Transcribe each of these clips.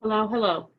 Hello, hello.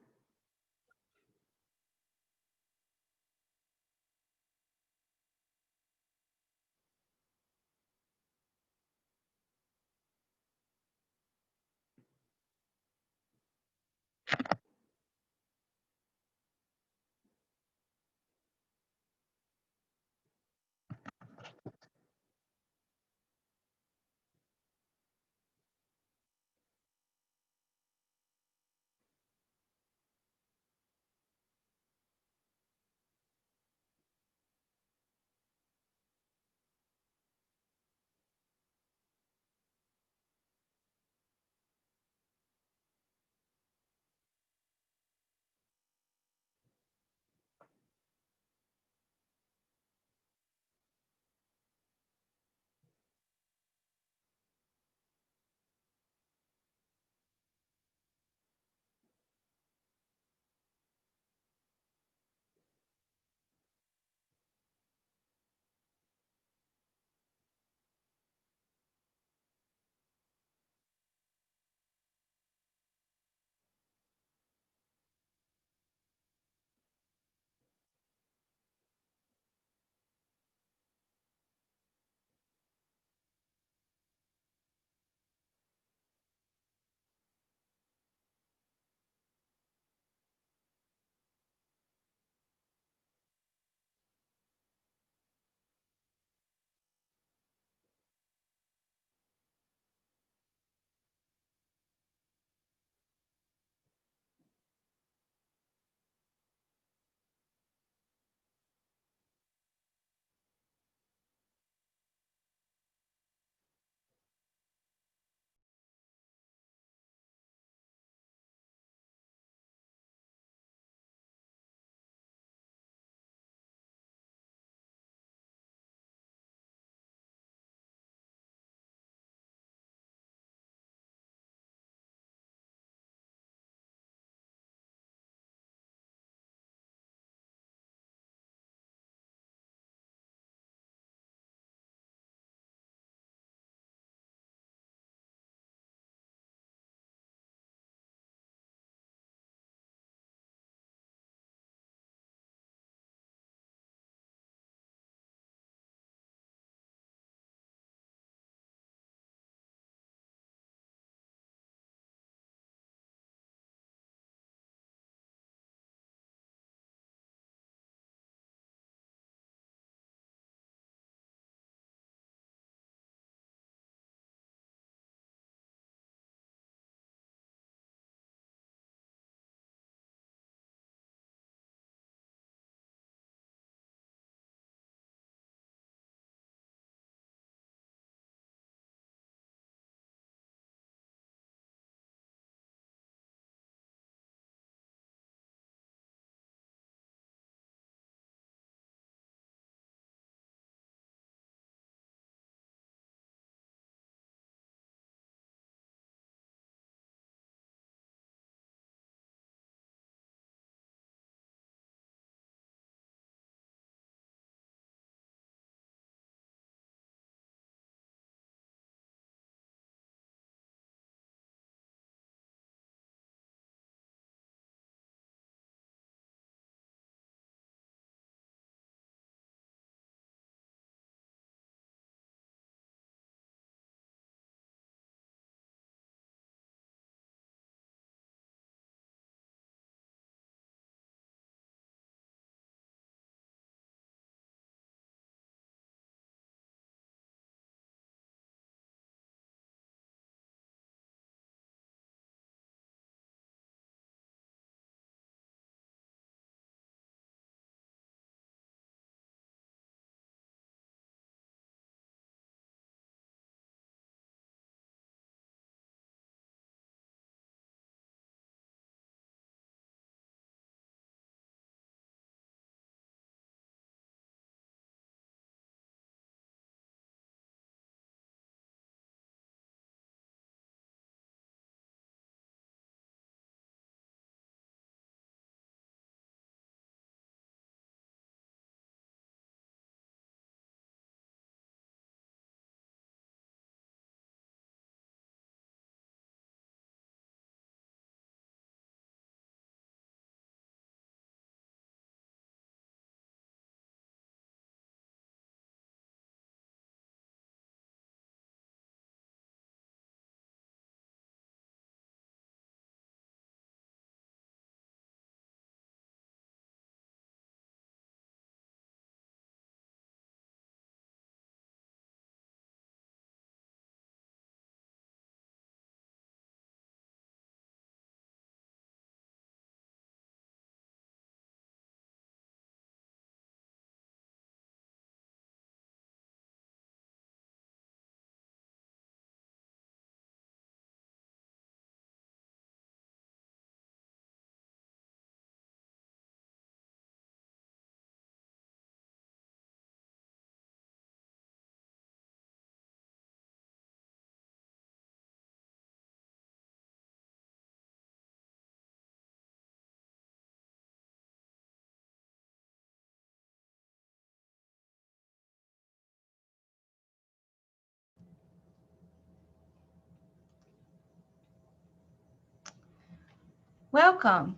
Welcome.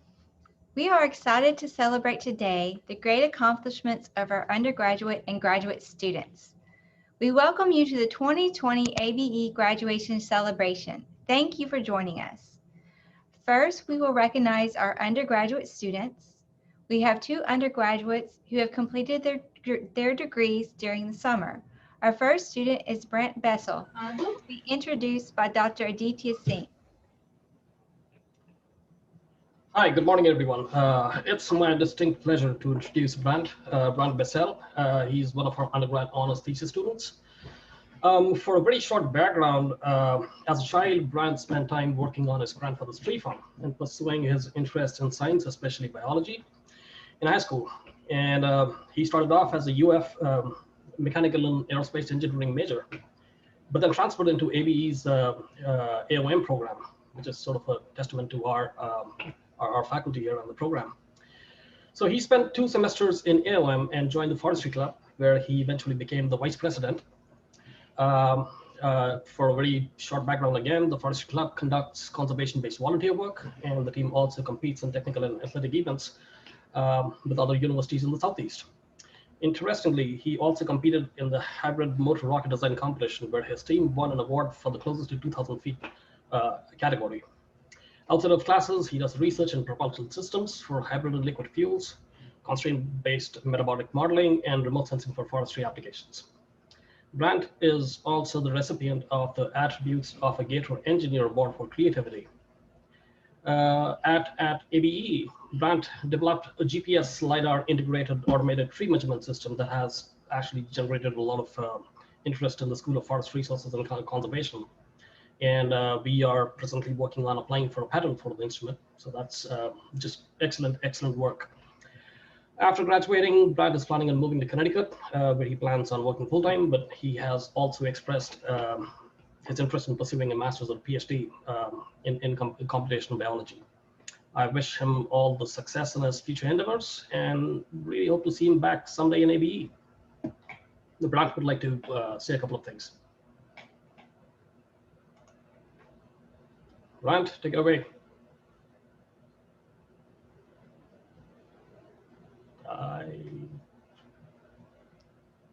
We are excited to celebrate today the great accomplishments of our undergraduate and graduate students. We welcome you to the 2020 ABE graduation celebration. Thank you for joining us. First, we will recognize our undergraduate students. We have two undergraduates who have completed their degrees during the summer. Our first student is Brent Bessel, who will be introduced by Dr. Aditya Singh. Hi, good morning, everyone. It's my distinct pleasure to introduce Brent Bessel. He's one of our undergrad honors thesis students. For a very short background, as a child, Brent spent time working on his grandfather's tree farm and pursuing his interest in science, especially biology, in high school. And he started off as a UF mechanical and aerospace engineering major, but then transferred into ABE's AOM program, which is sort of a testament to our faculty here on the program. So he spent 2 semesters in AOM and joined the Forestry Club, where he eventually became the vice president. For a very short background again, the Forestry Club conducts conservation-based volunteer work, and the team also competes in technical and athletic events with other universities in the Southeast. Interestingly, he also competed in the hybrid motor rocket design competition, where his team won an award for the closest to 2,000 feet category. Outside of classes, he does research in propulsion systems for hybrid and liquid fuels, constraint-based metabolic modeling, and remote sensing for forestry applications. Brent is also the recipient of the Attributes of a Gator Engineer Award for Creativity. At ABE, Brent developed a GPS LiDAR integrated automated tree measurement system that has actually generated a lot of interest in the School of Forest Resources and Conservation. And we are presently working on applying for a patent for the instrument. So that's just excellent work. After graduating, Brad is planning on moving to Connecticut, where he plans on working full-time, but he has also expressed his interest in pursuing a master's or PhD in computational biology. I wish him all the success in his future endeavors and really hope to see him back someday in ABE. Brad would like to say a couple of things. Brent, take it away.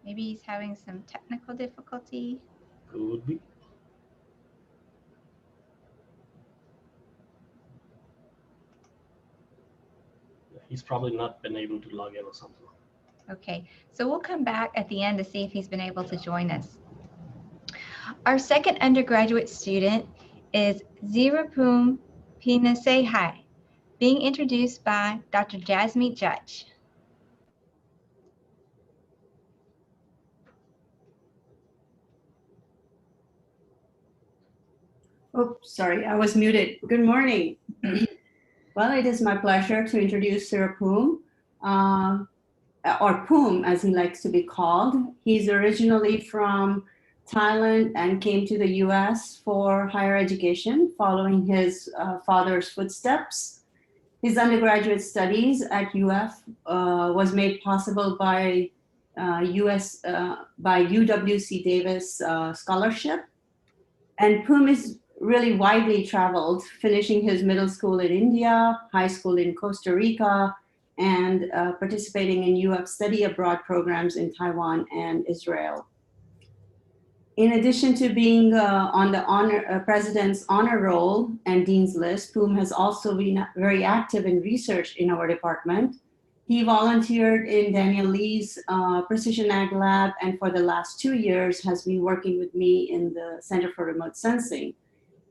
Maybe he's having some technical difficulty. Could be. He's probably not been able to log in or something. Okay, so we'll come back at the end to see if he's been able to join us. Our second undergraduate student is Zirapum Pinasehai, being introduced by Dr. Jasmeet Judge. Oh, sorry, I was muted. Good morning. Well, it is my pleasure to introduce Zirapum, or Poom, as he likes to be called. He's originally from Thailand and came to the US for higher education, following his father's footsteps. His undergraduate studies at UF was made possible by UWC Davis scholarship. And Poom is really widely traveled, finishing his middle school in India, high school in Costa Rica, and participating in UF study abroad programs in Taiwan and Israel. In addition to being on the President's honor roll and Dean's list, Poom has also been very active in research in our department. He volunteered in Daniel Lee's Precision Ag Lab, and for the last 2 years has been working with me in the Center for Remote Sensing.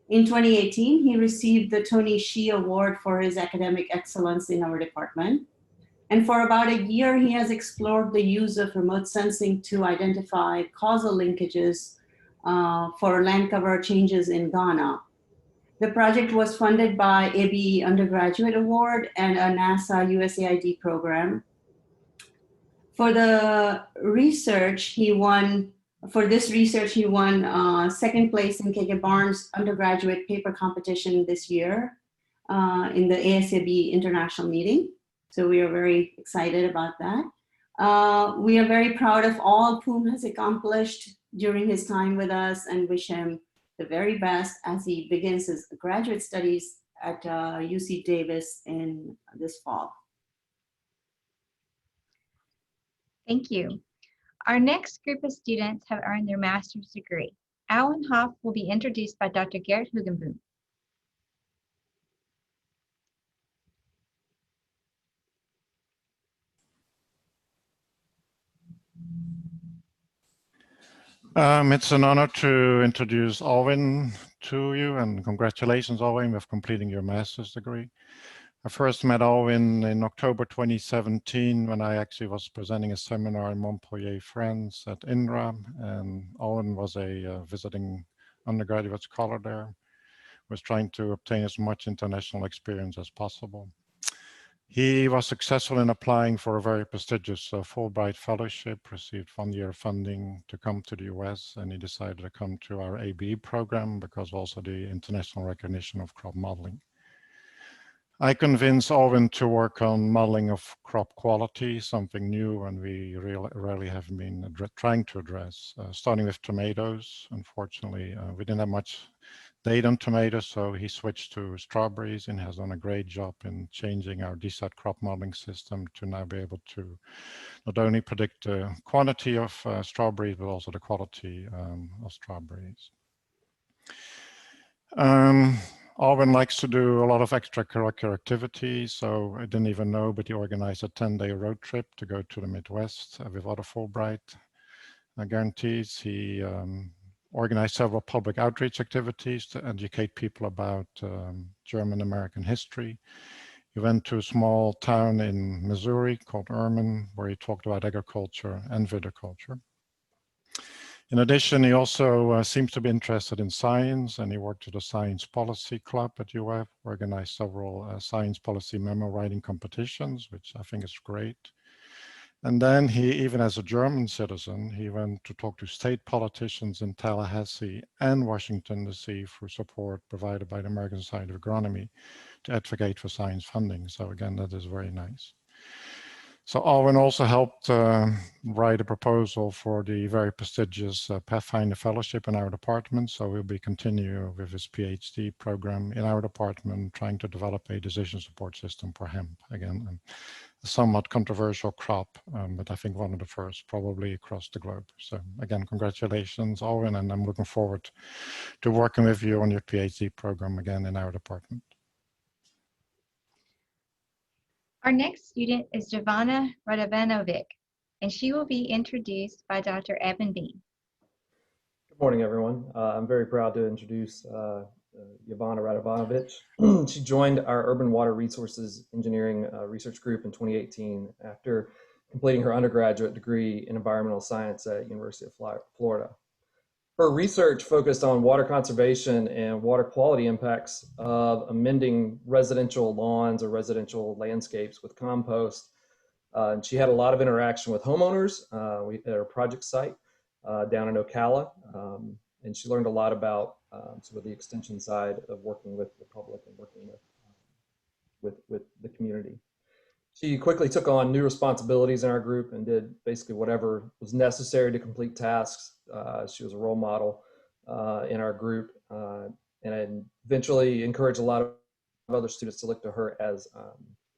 In 2018, he received the Tony Shee Award for his academic excellence in our department. And for about a year, he has explored the use of remote sensing to identify causal linkages for land cover changes in Ghana. The project was funded by ABE Undergraduate Award and a NASA USAID program. For the research, he won second place in KK Barnes undergraduate paper competition this year in the ASAB international meeting. So we are very excited about that. We are very proud of all Poom has accomplished during his time with us and wish him the very best as he begins his graduate studies at UC Davis in this fall. Thank you. Our next group of students have earned their master's degree. Alan Hoff will be introduced by Dr. Garrett Hugenboom. It's an honor to introduce Owen to you, and congratulations, Owen, with completing your master's degree. I first met Owen in October 2017 when I actually was presenting a seminar in Montpellier, France at INRA, and Owen was a visiting undergraduate scholar there, was trying to obtain as much international experience as possible. He was successful in applying for a very prestigious Fulbright fellowship, received 1-year funding to come to the US, and he decided to come to our ABE program because also the international recognition of crop modeling. I convinced Owen to work on modeling of crop quality, something new and we rarely have been trying to address, starting with tomatoes. Unfortunately, we didn't have much data on tomatoes, so he switched to strawberries and has done a great job in changing our DSAT crop modeling system to now be able to not only predict the quantity of strawberries, but also the quality of strawberries. Owen likes to do a lot of extracurricular activities, so I didn't even know, but he organized a 10-day road trip to go to the Midwest with other Fulbright guarantees. He organized several public outreach activities to educate people about German-American history. He went to a small town in Missouri called Erman, where he talked about agriculture and viticulture. In addition, he also seems to be interested in science, and he worked at the Science Policy Club at UF, organized several science policy memo writing competitions, which I think is great. And then he, even as a German citizen, he went to talk to state politicians in Tallahassee and Washington DC for support provided by the American Society of Agronomy to advocate for science funding. So again, that is very nice. So Owen also helped write a proposal for the very prestigious Pathfinder Fellowship in our department. So we'll be continuing with his PhD program in our department, trying to develop a decision support system for hemp. Again, a somewhat controversial crop, but I think one of the first probably across the globe. So again, congratulations, Owen, and I'm looking forward to working with you on your PhD program again in our department. Our next student is Jeanna Mastrodicasa, and she will be introduced by Dr. Evan Bean. Good morning, everyone. I'm very proud to introduce Jeanna Mastrodicasa. She joined our Urban Water Resources Engineering Research Group in 2018 after completing her undergraduate degree in environmental science at University of Florida. Her research focused on water conservation and water quality impacts of amending residential lawns or residential landscapes with compost. And she had a lot of interaction with homeowners at her project site down in Ocala. And she learned a lot about sort of the extension side of working with the public and working with the community. She quickly took on new responsibilities in our group and did basically whatever was necessary to complete tasks. She was a role model in our group, and eventually encouraged a lot of other students to look to her as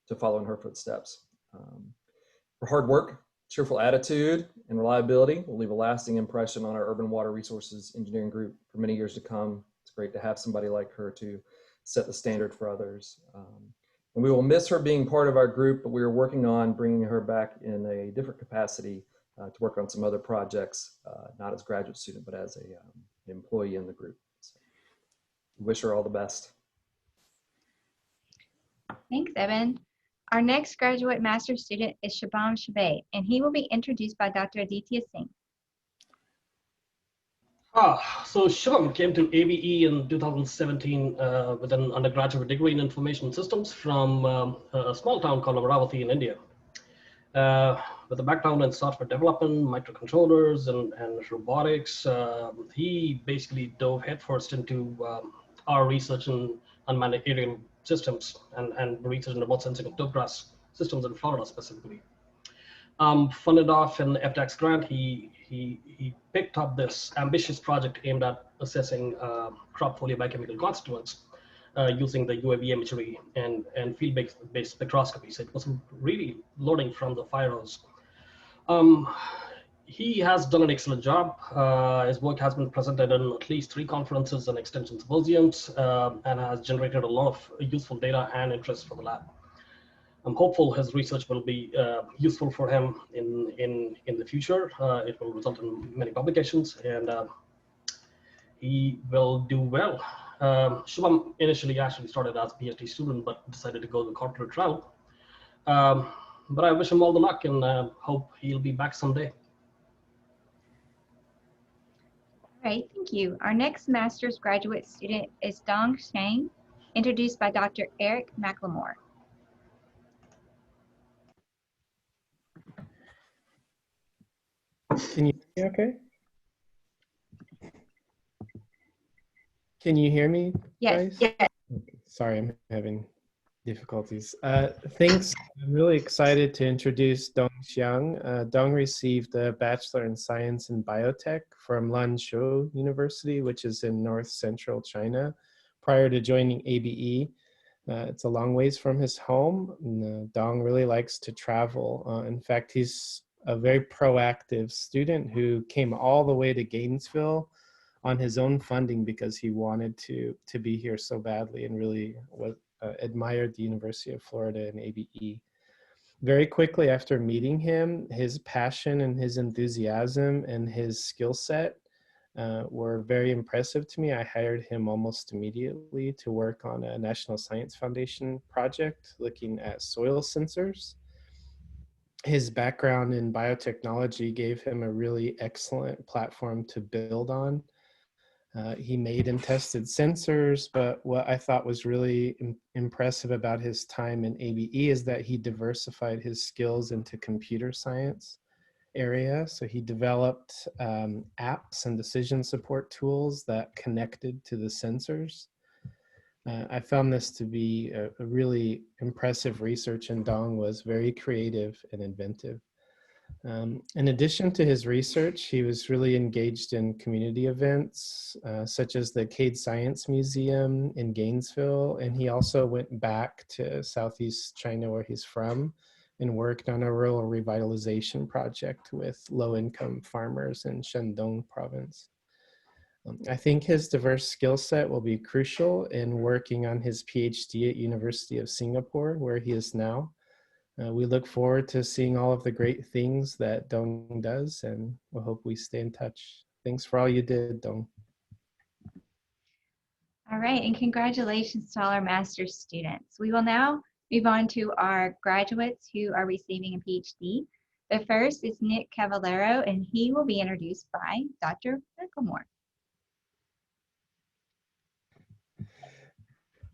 to follow in her footsteps. Her hard work, cheerful attitude, and reliability will leave a lasting impression on our Urban Water Resources Engineering group for many years to come. It's great to have somebody like her to set the standard for others. And we will miss her being part of our group, but we are working on bringing her back in a different capacity to work on some other projects, not as a graduate student, but as an employee in the group. So we wish her all the best. Thanks, Evan. Our next graduate master's student is Shabam Shabay, and he will be introduced by Dr. Aditya Singh. So Shang came to ABE in 2017 with an undergraduate degree in information systems from a small town called Amaravati in India. With a background in software development, microcontrollers, and robotics, he basically dove headfirst into our research in unmanned aerial systems and research in remote sensing of topgrass systems in Florida specifically. Funded off an FTAX grant, he picked up this ambitious project aimed at assessing crop foliar biochemical constituents using the UAV imagery and field-based spectroscopy. So it was really learning from the fire hose. He has done an excellent job. His work has been presented in at least 3 conferences and extension symposiums, and has generated a lot of useful data and interest for the lab. I'm hopeful his research will be useful for him in the future. It will result in many publications, and he will do well. Shubham initially actually started as a PhD student, but decided to go the corporate route. But I wish him all the luck and hope he'll be back someday. All right, thank you. Our next master's graduate student is Shang, introduced by Dr. Eric McLemore. Can you hear me okay? Can you hear me, Yes, guys? yes. Okay. Sorry, I'm having difficulties. Thanks. I'm really excited to introduce Xiang. Dong received a Bachelor in Science in Biotech from Lanzhou University, which is in north central China, prior to joining ABE. It's a long ways from his home. And, Dong really likes to travel. In fact, he's a very proactive student who came all the way to Gainesville on his own funding because he wanted to be here so badly and really admired the University of Florida and ABE. Very quickly after meeting him, his passion and his enthusiasm and his skill set were very impressive to me. I hired him almost immediately to work on a National Science Foundation project looking at soil sensors. His background in biotechnology gave him a really excellent platform to build on. He made and tested sensors, but what I thought was really impressive about his time in ABE is that he diversified his skills into computer science area. So he developed apps and decision support tools that connected to the sensors. I found this to be a really impressive research, and Dong was very creative and inventive. In addition to his research, he was really engaged in community events, such as the Cade Science Museum in Gainesville, and he also went back to Southeast China, where he's from, and worked on a rural revitalization project with low-income farmers in Shandong province. I think his diverse skill set will be crucial in working on his PhD at University of Singapore, where he is now. We look forward to seeing all of the great things that Dong does, and we hope we stay in touch. Thanks for all you did, Dong. All right, and congratulations to all our master's students. We will now move on to our graduates who are receiving a PhD. The first is Nick Cavallaro, and he will be introduced by Dr. McLemore.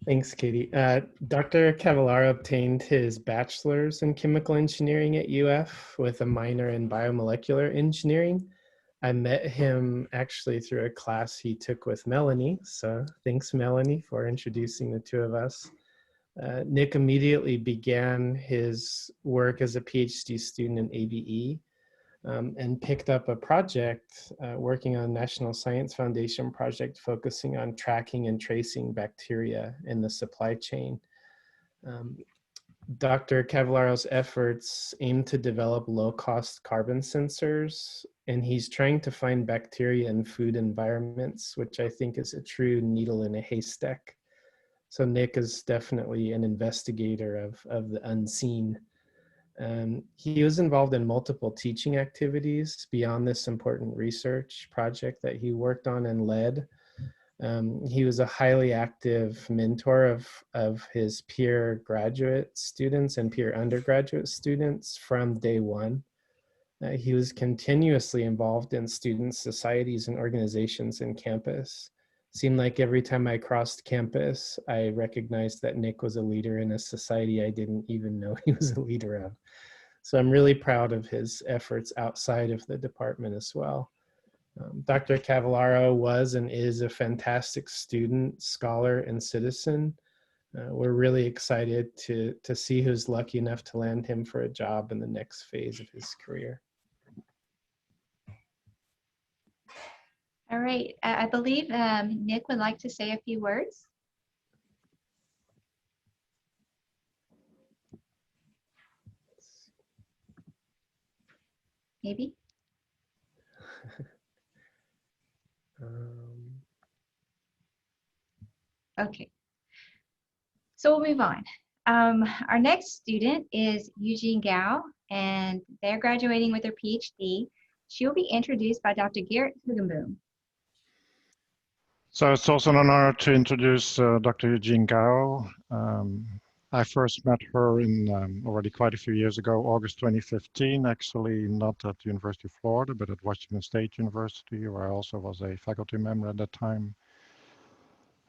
Thanks, Katie. Dr. Cavallaro obtained his bachelor's in chemical engineering at UF with a minor in biomolecular engineering. I met him actually through a class he took with Melanie. So thanks, Melanie, for introducing the two of us. Nick immediately began his work as a PhD student in ABE. And picked up a project working on National Science Foundation project focusing on tracking and tracing bacteria in the supply chain. Dr. Cavallaro's efforts aim to develop low-cost carbon sensors, and he's trying to find bacteria in food environments, which I think is a true needle in a haystack. So Nick is definitely an investigator of the unseen. He was involved in multiple teaching activities beyond this important research project that he worked on and led. He was a highly active mentor of his peer graduate students and peer undergraduate students from day one. He was continuously involved in student societies and organizations in campus. Seemed like every time I crossed campus, I recognized that Nick was a leader in a society I didn't even know he was a leader of. So I'm really proud of his efforts outside of the department as well. Dr. Cavallaro was and is a fantastic student, scholar, and citizen. We're really excited to see who's lucky enough to land him for a job in the next phase of his career. All right, I believe Nick would like to say a few words. maybe? Okay, so we'll move on. Our next student is Eugene Gao, and they're graduating with their PhD. She will be introduced by Dr. Garrett Hugenboom. So it's also an honor to introduce Dr. Eugene Gao. I first met her in already quite a few years ago, August 2015, actually not at the University of Florida, but at Washington State University, where I also was a faculty member at that time.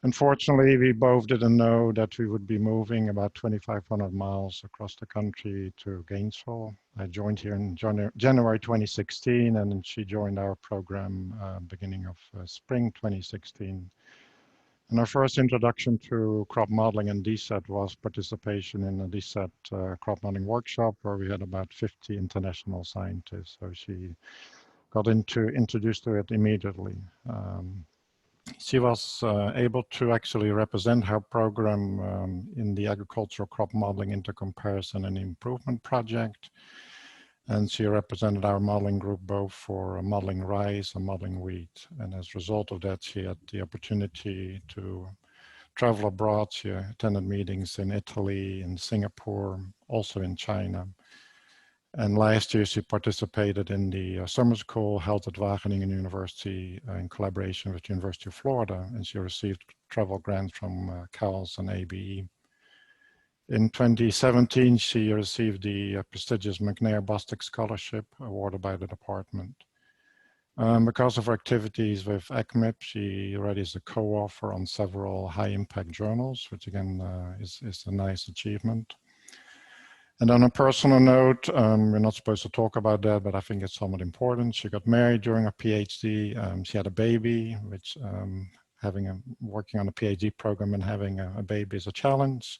Unfortunately, we both didn't know that we would be moving about 2,500 miles across the country to Gainesville. I joined here in January 2016, and then she joined our program beginning of spring 2016. And our first introduction to crop modeling and DSET was participation in a DSET crop modeling workshop where we had about 50 international scientists. So she got introduced to it immediately. She was able to actually represent her program in the agricultural crop modeling intercomparison and improvement project. And she represented our modeling group both for modeling rice and modeling wheat. And as a result of that, she had the opportunity to travel abroad. She attended meetings in Italy, in Singapore, also in China. And last year, she participated in the summer school held at Wageningen University in collaboration with the University of Florida, and she received travel grants from CALS and ABE. In 2017, she received the prestigious McNair-Bostic Scholarship awarded by the department. Because of her activities with ACMIP, she already is a co-author on several high-impact journals, which again is a nice achievement. And on a personal note, we're not supposed to talk about that, but I think it's somewhat important. She got married during her PhD. She had a baby, which working on a PhD program and having a baby is a challenge.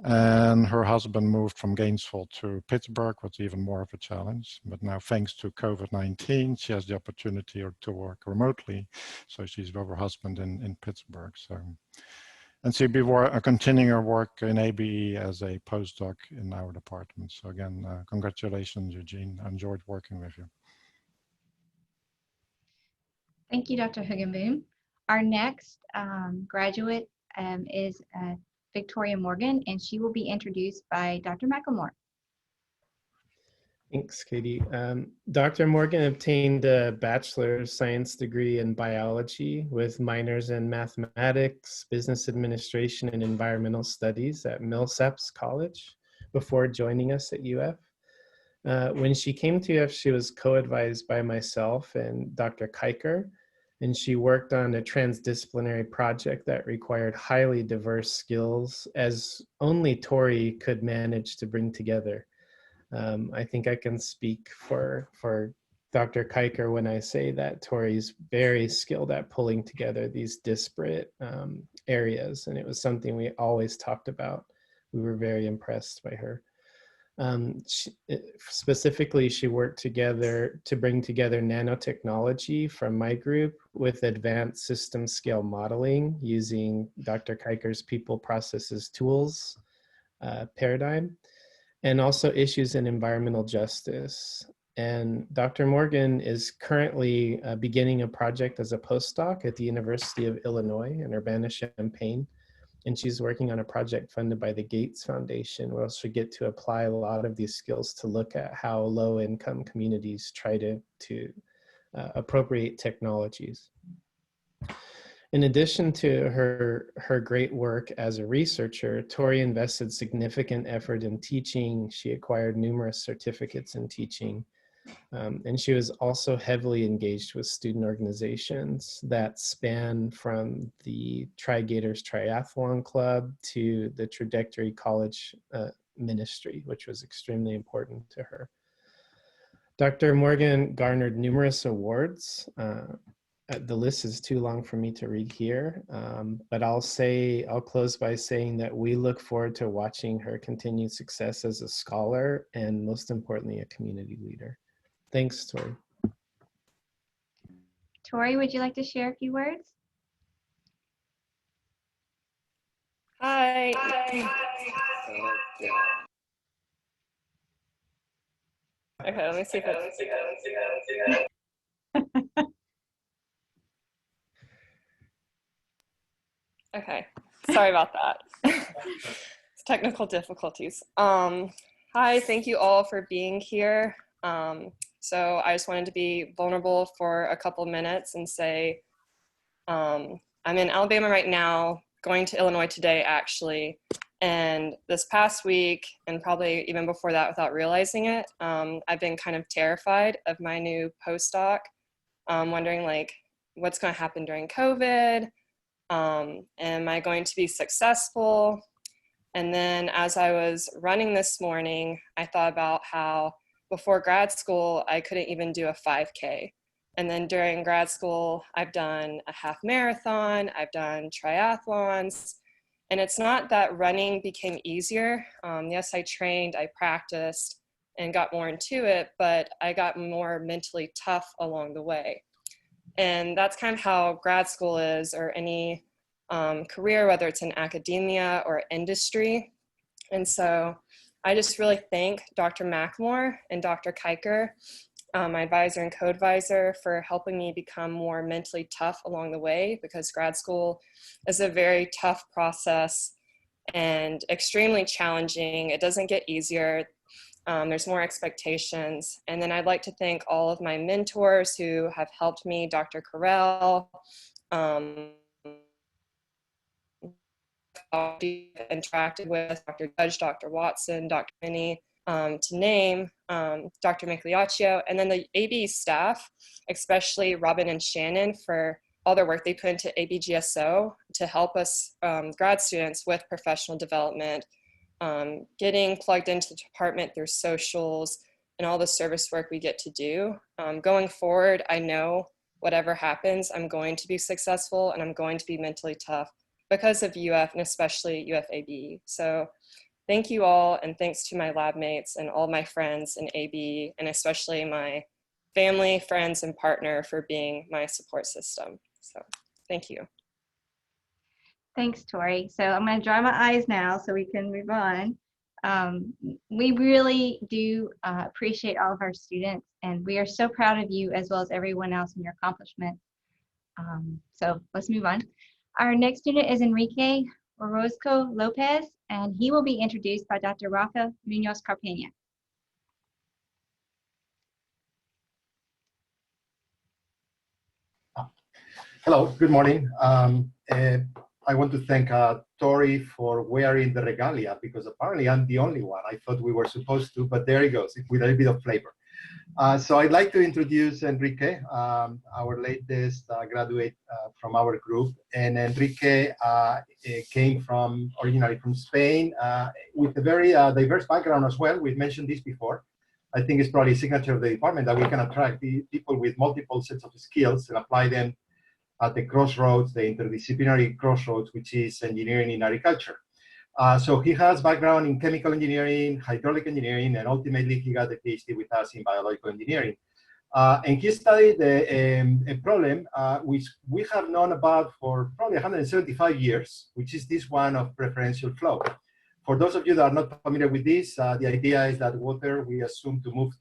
And her husband moved from Gainesville to Pittsburgh, which is even more of a challenge. But now, thanks to COVID-19, she has the opportunity to work remotely. So she's with her husband in Pittsburgh. And she'll be continuing her work in ABE as a postdoc in our department. So again, congratulations, Eugene. I enjoyed working with you. Thank you, Dr. Hugenboom. Our next graduate is Victoria Morgan, and she will be introduced by Dr. McLemore. Thanks, Katie. Dr. Morgan obtained a bachelor's science degree in biology with minors in mathematics, business administration, and environmental studies at Millsaps College before joining us at UF. When she came to UF, she was co-advised by myself and Dr. Kiker, and she worked on a transdisciplinary project that required highly diverse skills as only Tori could manage to bring together. I think I can speak for Dr. Kiker when I say that Tori's very skilled at pulling together these disparate areas, and it was something we always talked about. We were very impressed by her. Specifically, she worked together to bring together nanotechnology from my group with advanced system scale modeling using Dr. Kiker's people processes tools paradigm, and also issues in environmental justice. And Dr. Morgan is currently beginning a project as a postdoc at the University of Illinois in Urbana-Champaign. And she's working on a project funded by the Gates Foundation, where she'll get to apply a lot of these skills to look at how low-income communities try to appropriate technologies. In addition to her great work as a researcher, Tori invested significant effort in teaching. She acquired numerous certificates in teaching. And she was also heavily engaged with student organizations that span from the Tri-Gators Triathlon Club to the Trajectory College Ministry, which was extremely important to her. Dr. Morgan garnered numerous awards. The list is too long for me to read here, but I'll close by saying that we look forward to watching her continued success as a scholar and, most importantly, a community leader. Thanks, Tori. Tori, would you like to share a few words? Hi. Okay, let me see if it's... Okay, sorry about that. It's technical difficulties. Hi, thank you all for being here. So I just wanted to be vulnerable for a couple minutes and say, I'm in Alabama right now, going to Illinois today actually. And this past week, and probably even before that without realizing it, I've been kind of terrified of my new postdoc, wondering like, what's going to happen during COVID? Am I going to be successful? And then as I was running this morning, I thought about how before grad school, I couldn't even do a 5K. And then during grad school, I've done a half marathon, I've done triathlons, and it's not that running became easier. Yes, I trained, I practiced, and got more into it, but I got more mentally tough along the way. And that's kind of how grad school is, or any career, whether it's in academia or industry. And so I just really thank Dr. Mackmore and Dr. Kiker, my advisor and co-advisor, for helping me become more mentally tough along the way, because grad school is a very tough process and extremely challenging. It doesn't get easier. There's more expectations. And then I'd like to thank all of my mentors who have helped me, Dr. Carell, interacted with Dr. Judge, Dr. Watson, Dr. Minnie, to name, Dr. Migliaccio, and then the ABE staff, especially Robin and Shannon, for all their work they put into ABGSO to help us grad students with professional development, getting plugged into the department through socials and all the service work we get to do. Going forward, I know whatever happens, I'm going to be successful and I'm going to be mentally tough because of UF and especially UF-ABE. So thank you all, and thanks to my lab mates and all my friends in ABE, and especially my family, friends, and partner for being my support system. So thank you. Thanks, Tori. So I'm going to dry my eyes now so we can move on. We really do appreciate all of our students, and we are so proud of you as well as everyone else in your accomplishments. So let's move on. Our next student is Enrique Orozco Lopez, and he will be introduced by Dr. Rafa Munoz-Carpena. Hello, good morning. I want to thank Tori for wearing the regalia, because apparently I'm the only one. I thought we were supposed to, but there he goes, with a little bit of flavor. So I'd like to introduce Enrique, our latest graduate from our group. And Enrique came originally from Spain, with a very diverse background as well. We've mentioned this before. I think it's probably a signature of the department that we can attract the people with multiple sets of skills and apply them at the crossroads, the interdisciplinary crossroads, which is engineering in agriculture. So he has background in chemical engineering, hydraulic engineering, and ultimately he got a PhD with us in biological engineering. And he studied a problem which we have known about for probably 175 years, which is this one of preferential flow. For those of you that are not familiar with this, the idea is that water we assume to move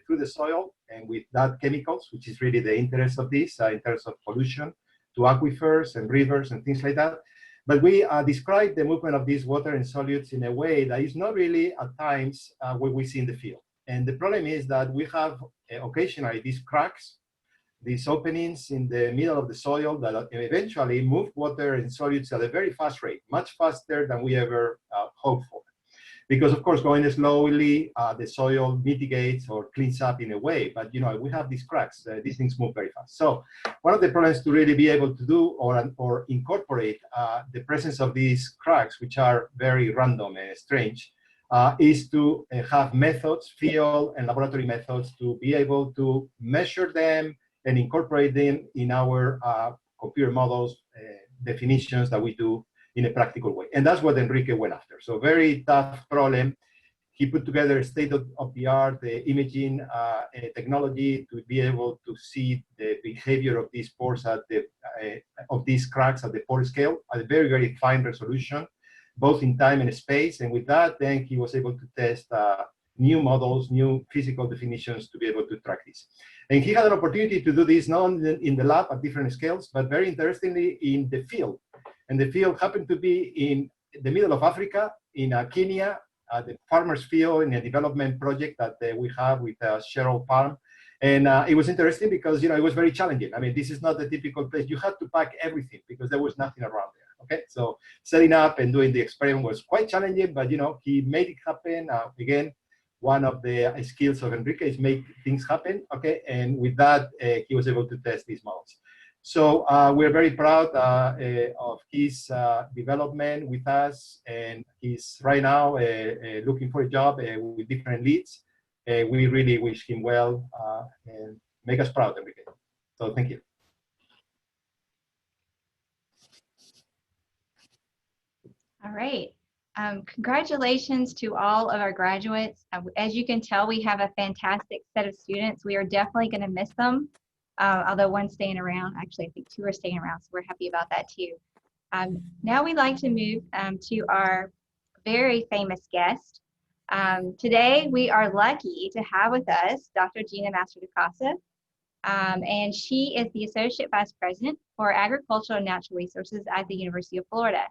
through the soil, and with that chemicals, which is really the interest of this in terms of pollution to aquifers and rivers and things like that. But we describe the movement of these water and solutes in a way that is not really at times what we see in the field. And the problem is that we have occasionally these cracks, these openings in the middle of the soil that eventually move water and solutes at a very fast rate, much faster than we ever hoped for. Because of course, going slowly, the soil mitigates or cleans up in a way, but we have these cracks, these things move very fast. So one of the problems to really be able to do or incorporate the presence of these cracks, which are very random and strange, is to have methods, field and laboratory methods, to be able to measure them and incorporate them in our computer models, definitions that we do in a practical way. And that's what Enrique went after. So very tough problem. He put together a state-of-the-art imaging technology to be able to see the behavior of these pores at of these cracks at the pore scale at a very, very fine resolution, both in time and space. And with that, then he was able to test new models, new physical definitions to be able to track this. And he had an opportunity to do this not only in the lab at different scales, but very interestingly in the field. And the field happened to be in the middle of Africa, in Kenya, the farmers field in a development project that we have with Cheryl Palm. And it was interesting because, it was very challenging. I mean, this is not the typical place. You had to pack everything because there was nothing around there, okay? So setting up and doing the experiment was quite challenging, but, he made it happen. Again, one of the skills of Enrique is make things happen, okay? And with that, he was able to test these models. So we're very proud of his development with us, and he's right now looking for a job with different leads. We really wish him well and make us proud, Enrique. So thank you. All right. Congratulations to all of our graduates. As you can tell, we have a fantastic set of students. We are definitely going to miss them, although one's staying around. Actually, I think two are staying around, so we're happy about that too. Now we'd like to move to our very famous guest. Today, we are lucky to have with us Dr. Jeanna Mastrodicasa, and she is the Associate Vice President for Agricultural and Natural Resources at the University of Florida.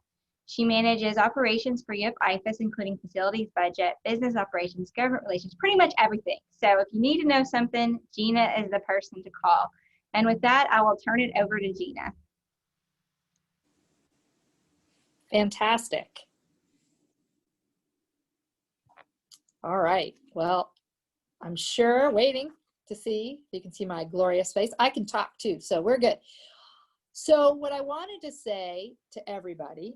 She manages operations for UF IFAS, including facilities, budget, business operations, government relations, pretty much everything. So if you need to know something, Gina is the person to call. And with that, I will turn it over to Gina. Fantastic. All right. Well, I'm sure waiting to see if you can see my glorious face. I can talk too, so we're good. So what I wanted to say to everybody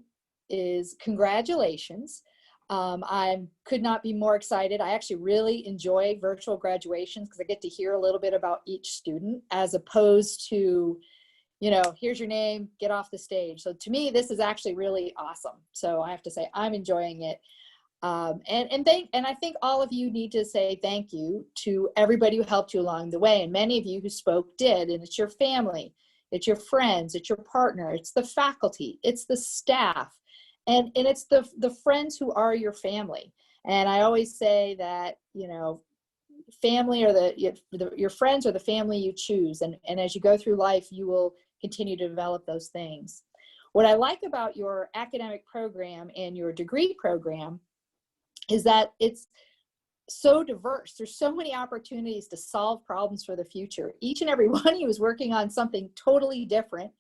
is congratulations. I could not be more excited. I actually really enjoy virtual graduations because I get to hear a little bit about each student as opposed to, here's your name, get off the stage. So to me, this is actually really awesome. So I have to say I'm enjoying it. And I think all of you need to say thank you to everybody who helped you along the way. And many of you who spoke did, and it's your family, it's your friends, it's your partner, it's the faculty, it's the staff. And it's the friends who are your family. And I always say that, family or your friends are the family you choose. And as you go through life, you will continue to develop those things. What I like about your academic program and your degree program is that it's so diverse. There's so many opportunities to solve problems for the future. Each and every one of you is working on something totally different.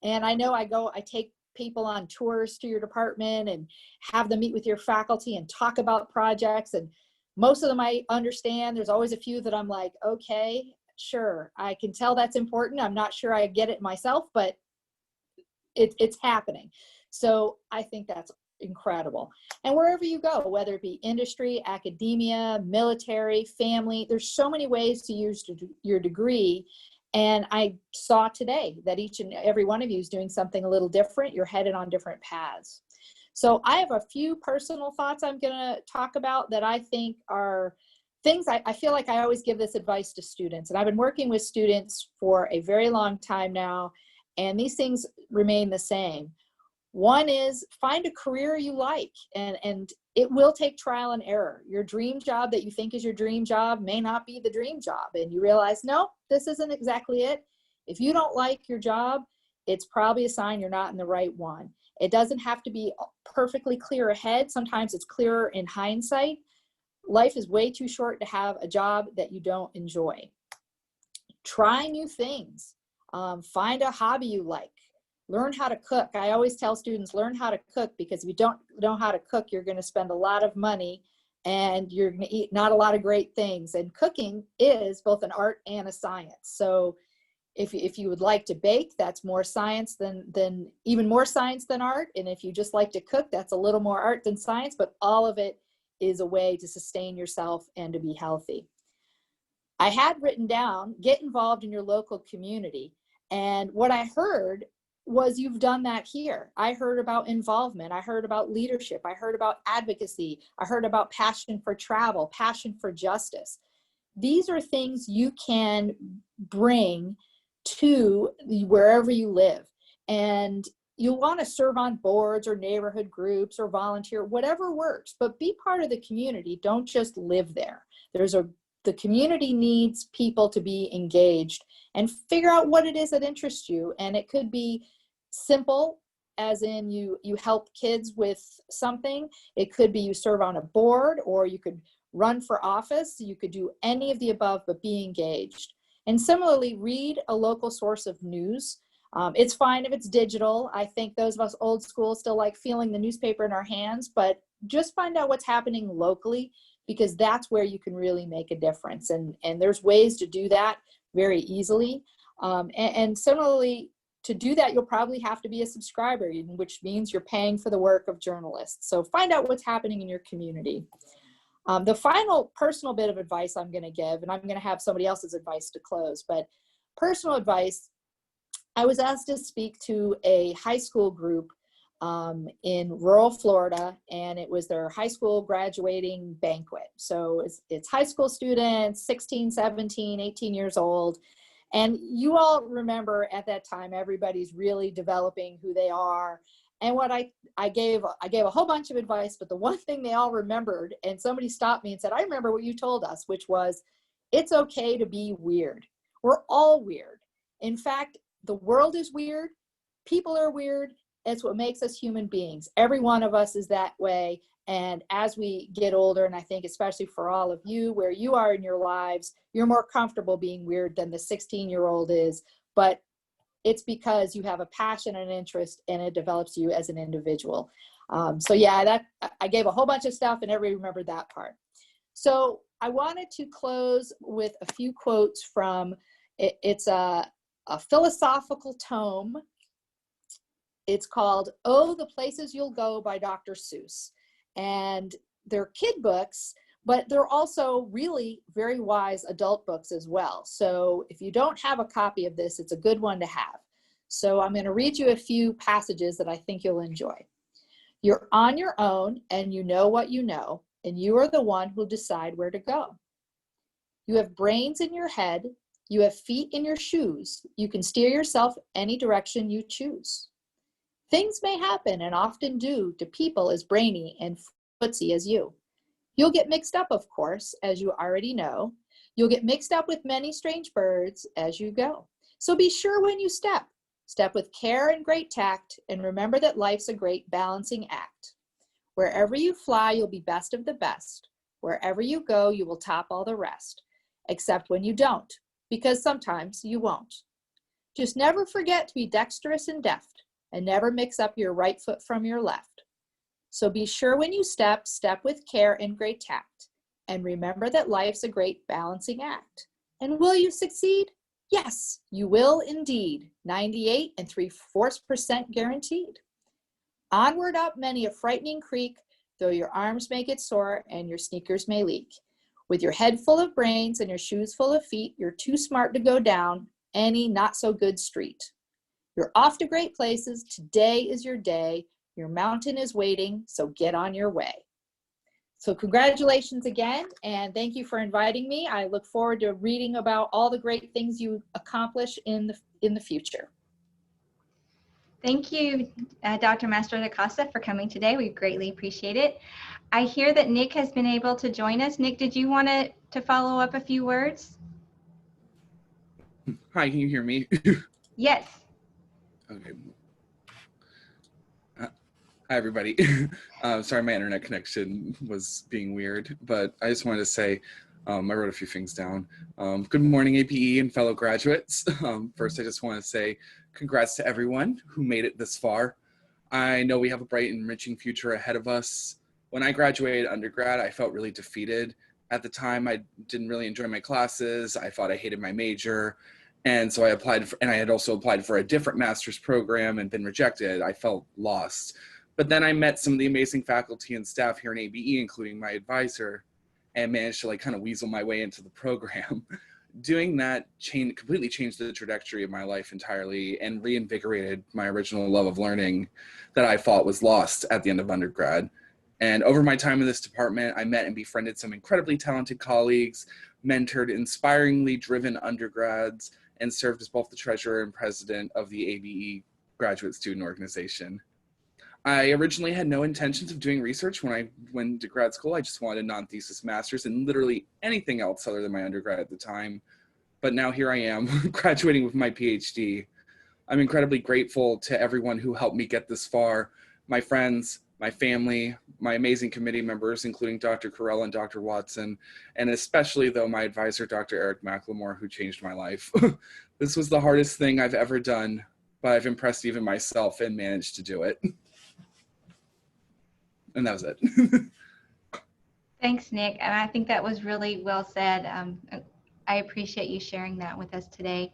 And I know I take people on tours to your department and have them meet with your faculty and talk about projects, and most of them I understand. There's always a few that I'm like, okay, sure, I can tell that's important. I'm not sure I get it myself, but it's happening. So I think that's incredible. And wherever you go, whether it be industry, academia, military, family, there's so many ways to use your degree. And I saw today that each and every one of you is doing something a little different. You're headed on different paths. So I have a few personal thoughts I'm going to talk about that I think are things I feel like I always give this advice to students. And I've been working with students for a very long time now, and these things remain the same. One is find a career you like, and it will take trial and error. Your dream job that you think is your dream job may not be the dream job, and you realize, no, this isn't exactly it. If you don't like your job, it's probably a sign you're not in the right one. It doesn't have to be perfectly clear ahead. Sometimes it's clearer in hindsight. Life is way too short to have a job that you don't enjoy. Try new things. Find a hobby you like. Learn how to cook. I always tell students, learn how to cook, because if you don't know how to cook, you're going to spend a lot of money and you're going to eat not a lot of great things. And cooking is both an art and a science. So if you would like to bake, that's more science than even more science than art. And if you just like to cook, that's a little more art than science, but all of it is a way to sustain yourself and to be healthy. I had written down, get involved in your local community. And what I heard was you've done that here. I heard about involvement. I heard about leadership. I heard about advocacy. I heard about passion for travel, passion for justice. These are things you can bring to wherever you live. And, you want to serve on boards or neighborhood groups or volunteer, whatever works, but be part of the community. Don't just live there. The community needs people to be engaged and figure out what it is that interests you. And it could be simple, as in you help kids with something. It could be you serve on a board, or you could run for office. You could do any of the above, but be engaged. And similarly, read a local source of news. It's fine if it's digital. I think those of us old school still like feeling the newspaper in our hands, but just find out what's happening locally, because that's where you can really make a difference. And there's ways to do that very easily. And similarly, to do that, you'll probably have to be a subscriber, which means you're paying for the work of journalists. So find out what's happening in your community. The final personal bit of advice I'm going to give, and I'm going to have somebody else's advice to close, but personal advice, I was asked to speak to a high school group in rural Florida, and it was their high school graduating banquet. So it's high school students, 16, 17, 18 years old. And you all remember at that time, everybody's really developing who they are. And what I gave a whole bunch of advice, but the one thing they all remembered, and somebody stopped me and said, I remember what you told us, which was, it's okay to be weird. We're all weird. In fact, the world is weird. People are weird. It's what makes us human beings. Every one of us is that way. And as we get older, and I think especially for all of you, where you are in your lives, you're more comfortable being weird than the 16-year-old is. But it's because you have a passion and interest, and it develops you as an individual. So yeah, I gave a whole bunch of stuff, and everybody remembered that part. So I wanted to close with a few quotes from, it's a philosophical tome. It's called Oh, the Places You'll Go by Dr. Seuss. And they're kid books, but they're also really very wise adult books as well. So if you don't have a copy of this, it's a good one to have. So I'm going to read you a few passages that I think you'll enjoy. You're on your own, and you know what you know, and you are the one who'll decide where to go. You have brains in your head. You have feet in your shoes. You can steer yourself any direction you choose. Things may happen, and often do, to people as brainy and footsy as you. You'll get mixed up, of course, as you already know. You'll get mixed up with many strange birds as you go. So be sure when you step with care and great tact, and remember that life's a great balancing act. Wherever you fly, you'll be best of the best. Wherever you go, you will top all the rest, except when you don't, because sometimes you won't. Just never forget to be dexterous and deft, and never mix up your right foot from your left. So be sure when you step with care and great tact, and remember that life's a great balancing act. And will you succeed? Yes, you will indeed. 98 3/4% guaranteed. Onward up many a frightening creek, though your arms may get sore and your sneakers may leak. With your head full of brains and your shoes full of feet, you're too smart to go down any not so good street. You're off to great places. Today is your day. Your mountain is waiting, so get on your way. So congratulations again, and thank you for inviting me. I look forward to reading about all the great things you accomplish in the future. Thank you, Dr. Mastrodicasa, for coming today. We greatly appreciate it. I hear that Nick has been able to join us. Nick, did you want to follow up a few words? Hi, can you hear me? Yes. Okay. Hi, everybody. Sorry, my internet connection was being weird, but I just wanted to say, I wrote a few things down. Good morning, APE and fellow graduates. First, I just want to say congrats to everyone who made it this far. I know we have a bright and enriching future ahead of us. When I graduated undergrad, I felt really defeated. At the time, I didn't really enjoy my classes. I thought I hated my major. And so I applied for, and I had also applied for a different master's program and been rejected. I felt lost. But then I met some of the amazing faculty and staff here in ABE, including my advisor, and managed to kind of weasel my way into the program. Doing that completely changed the trajectory of my life entirely and reinvigorated my original love of learning that I thought was lost at the end of undergrad. And over my time in this department, I met and befriended some incredibly talented colleagues, mentored inspiringly driven undergrads, and served as both the treasurer and president of the ABE graduate student organization. I originally had no intentions of doing research when I went to grad school. I just wanted a non-thesis master's in literally anything else other than my undergrad at the time. But now here I am, graduating with my PhD. I'm incredibly grateful to everyone who helped me get this far. My friends, my family, my amazing committee members, including Dr. Carell and Dr. Watson, and especially though my advisor, Dr. Eric McLemore, who changed my life. This was the hardest thing I've ever done, but I've impressed even myself and managed to do it. And that was it. Thanks, Nick. And I think that was really well said. I appreciate you sharing that with us today.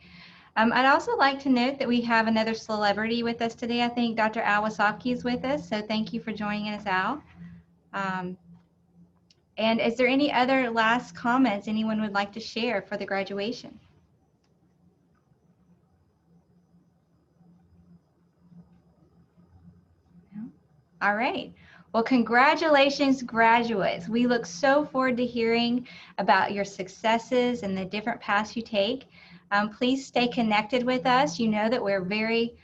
I'd also like to note that we have another celebrity with us today. I think Dr. Al Wasaki is with us, so thank you for joining us, Al. And is there any other last comments anyone would like to share for the graduation? No? All right. Well, congratulations, graduates. We look so forward to hearing about your successes and the different paths you take. Please stay connected with us. You know that we're very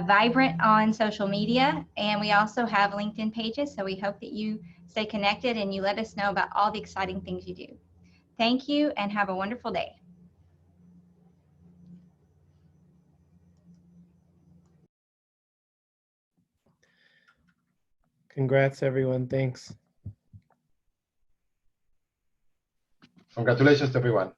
vibrant on social media, and we also have LinkedIn pages, so we hope that you stay connected and you let us know about all the exciting things you do. Thank you and have a wonderful day. Congrats, everyone. Thanks. Congratulations to everyone.